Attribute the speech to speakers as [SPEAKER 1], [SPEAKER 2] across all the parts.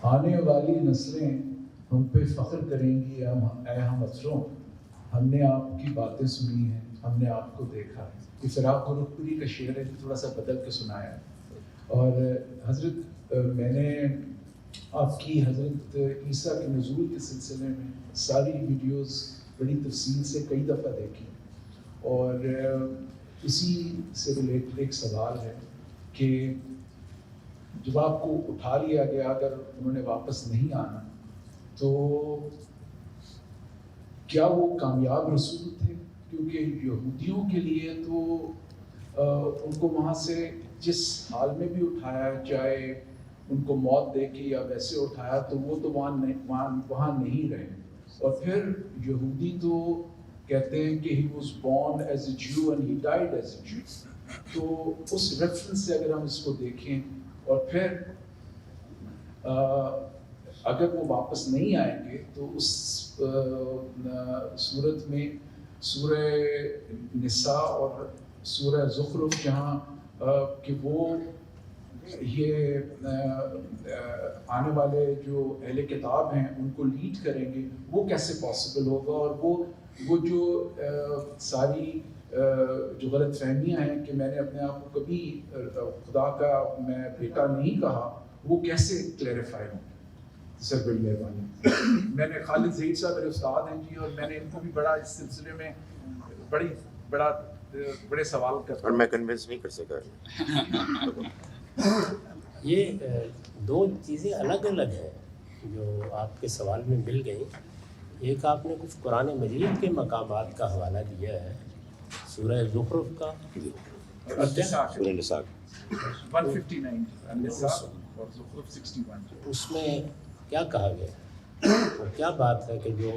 [SPEAKER 1] آنے والی نسلیں ہم پہ فخر کریں گی اے ہم افسروں، ہم نے آپ کی باتیں سنی ہیں، ہم نے آپ کو دیکھا ہے۔ یہ فراق گورکھپوری کا شعر ہے، تھوڑا سا بدل کے سنایا ہے۔ اور حضرت میں نے آپ کی حضرت عیسیٰ کے نزول کے سلسلے میں ساری ویڈیوز بڑی تفصیل سے کئی دفعہ دیکھی، اور اسی سے ریلیٹڈ ایک سوال ہے کہ جب آپ کو اٹھا لیا گیا، اگر انہوں نے واپس نہیں آنا تو کیا وہ کامیاب رسول تھے؟ کیونکہ یہودیوں کے لیے تو ان کو وہاں سے جس حال میں بھی اٹھایا، چاہے ان کو موت دے کے یا ویسے اٹھایا، تو وہ تو وہاں نہیں رہے۔ اور پھر یہودی تو کہتے ہیں کہ he was born as a Jew and he died as a Jew۔ تو اس ریفرنس سے اگر ہم اس کو دیکھیں، اور پھر اگر وہ واپس نہیں آئیں گے تو اس صورت میں سورہ نساء اور سورہ زخرف جہاں کہ وہ یہ آنے والے جو اہل کتاب ہیں ان کو لیڈ کریں گے، وہ کیسے پاسبل ہوگا؟ اور وہ جو ساری جو غلط فہمیاں ہیں کہ میں نے اپنے آپ کو کبھی خدا کا میں بیٹا نہیں کہا، وہ کیسے کلیریفائی ہوں؟ سر بڑی مہربانی۔ میں نے خالد ظہیر صاحب میرے استاد ہیں جی، اور میں نے ان کو بھی بڑا اس سلسلے میں بڑے سوال کرتا
[SPEAKER 2] اور میں کنونس نہیں کر سکا۔
[SPEAKER 3] یہ دو چیزیں الگ الگ ہیں جو آپ کے سوال میں مل گئیں۔ ایک آپ نے کچھ قرآن مجید کے مقامات کا حوالہ دیا ہے، سورہ زخرف کا،
[SPEAKER 2] سورہ نساء
[SPEAKER 1] 159 اور زخرف 61۔
[SPEAKER 3] اس میں کیا کہا گیا؟ وہ کیا بات ہے کہ جو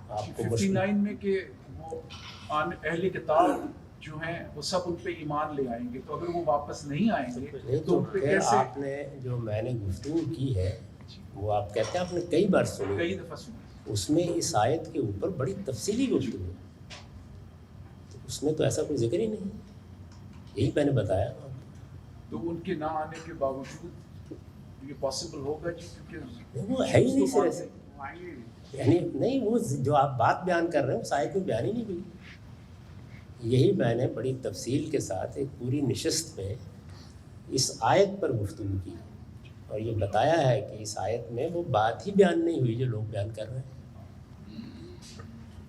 [SPEAKER 3] آپ کو
[SPEAKER 1] 59 میں کہ وہ اہل کتاب جو ہیں وہ سب ان پہ ایمان لے آئیں گے، تو اگر وہ واپس نہیں آئیں گے تو ان پہ کیسے؟
[SPEAKER 3] آپ نے جو میں نے گفتگو کی ہے وہ آپ کہتے ہیں آپ نے کئی بار سنی،
[SPEAKER 1] کئی دفعہ سنی،
[SPEAKER 3] اس میں اس آیت کے اوپر بڑی تفصیلی گفتگو ہے، تو اس میں تو ایسا کوئی ذکر ہی نہیں، یہی میں نے بتایا۔
[SPEAKER 1] تو ان کے نہ آنے کے باوجود یہ پاسبل ہوگا جی؟ کیونکہ
[SPEAKER 3] وہ ہے ہی نہیں سرے سے، یعنی نہیں، وہ جو آپ بات بیان کر رہے ہیں اس آیت میں بیان ہی نہیں ہوئی۔ یہی میں نے بڑی تفصیل کے ساتھ ایک پوری نشست میں اس آیت پر گفتگو کی، اور یہ بتایا ہے کہ اس آیت میں وہ بات ہی بیان نہیں ہوئی جو لوگ بیان کر رہے ہیں۔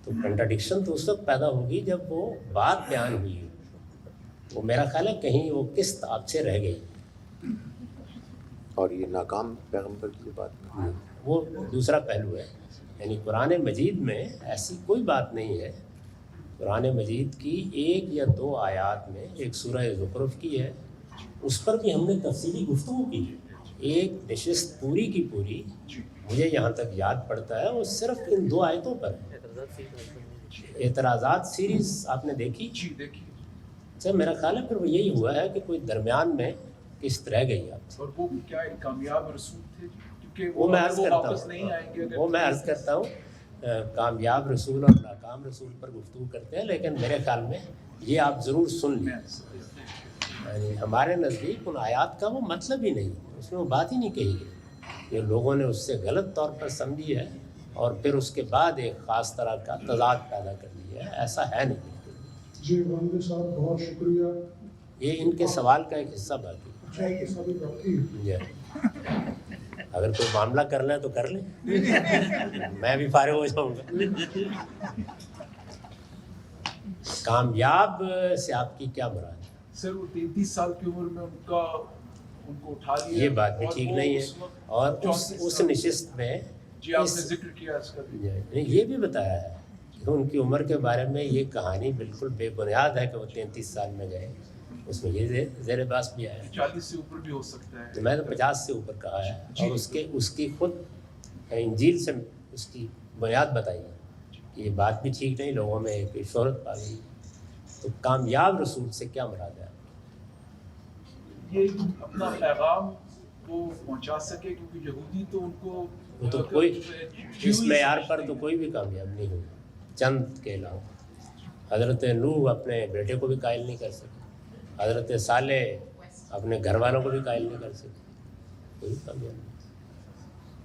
[SPEAKER 3] تو کنٹراڈکشن تو اس وقت پیدا ہوگی جب وہ بات بیان ہوئی، وہ میرا خیال ہے کہیں وہ قسط آپ سے رہ گئی۔
[SPEAKER 2] اور یہ ناکام پیغمبر کی بات ہے،
[SPEAKER 3] وہ دوسرا پہلو ہے، یعنی قرآن مجید میں ایسی کوئی بات نہیں ہے۔ قرآن مجید کی ایک یا دو آیات میں، ایک سورہ زخرف کی ہے، اس پر بھی ہم نے تفصیلی گفتگو کی، ایک نشست پوری کی پوری، مجھے یہاں تک یاد پڑتا ہے وہ صرف ان دو آیتوں پر۔ اعتراضات سیریز آپ نے دیکھی؟
[SPEAKER 1] جی دیکھیے،
[SPEAKER 3] اچھا، میرا خیال ہے پھر وہ یہی ہوا ہے کہ کوئی درمیان میں قسط رہ گئی آپ سے۔
[SPEAKER 1] اور وہ کیا ایک کامیاب رسول تھے جی؟ کیونکہ
[SPEAKER 3] وہ میں عرض کرتا
[SPEAKER 1] واپس نہیں آئیں گے۔
[SPEAKER 3] ہوں، وہ میں عرض کرتا ہوں، کامیاب رسول اور ناکام رسول پر گفتگو کرتے ہیں، لیکن میرے خیال میں یہ آپ ضرور سن لیں، یعنی ہمارے نزدیک ان آیات کا وہ مطلب ہی نہیں، اس میں وہ بات ہی نہیں کہی ہے، یہ لوگوں نے اس سے غلط طور پر سمجھی ہے، اور پھر اس کے بعد ایک خاص طرح کا تضاد پیدا کر لیا ہے، ایسا ہے نہیں۔
[SPEAKER 4] جی وانگے صاحب بہت شکریہ۔
[SPEAKER 3] یہ ان کے سوال کا ایک حصہ باقی جی، اگر کوئی معاملہ کرنا ہے تو کر لیں، میں بھی فارغ ہو جاؤں گا۔ کامیاب سے آپ کی کیا مراد ہے؟
[SPEAKER 1] سر وہ 33 سال کی عمر میں ان کو اٹھا لیا،
[SPEAKER 3] یہ بات بھی ٹھیک نہیں ہے، اور اس نشست میں
[SPEAKER 1] جی آپ نے ذکر کیا اس کا بھی،
[SPEAKER 3] یہ بھی بتایا ہے کہ ان کی عمر کے بارے میں یہ کہانی بالکل بے بنیاد ہے کہ وہ 33 سال میں گئے، اس میں یہ زیر بحث بھی آیا ہے
[SPEAKER 1] 40 سے اوپر بھی ہو سکتا ہے،
[SPEAKER 3] تو میں نے 50 سے اوپر کہا ہے، اور اس کی خود انجیل سے اس کی بنیاد بتائی ہے کہ یہ بات بھی ٹھیک نہیں، لوگوں میں ایک شہرت پا گئی۔ تو کامیاب رسول سے کیا مراد ہے؟
[SPEAKER 1] یہ اپنا پیغام وہ پہنچا سکے، کیونکہ یہودی تو ان کو
[SPEAKER 3] وہ تو کوئی اس معیار پر تو کوئی بھی کامیاب نہیں ہوگا، چند کے علاوہ۔ حضرت نوح اپنے بیٹے کو بھی قائل نہیں کر سکے، حضرت صالح اپنے گھر والوں کو بھی قائل نہیں کر سکے، کوئی کامیاب نہیں۔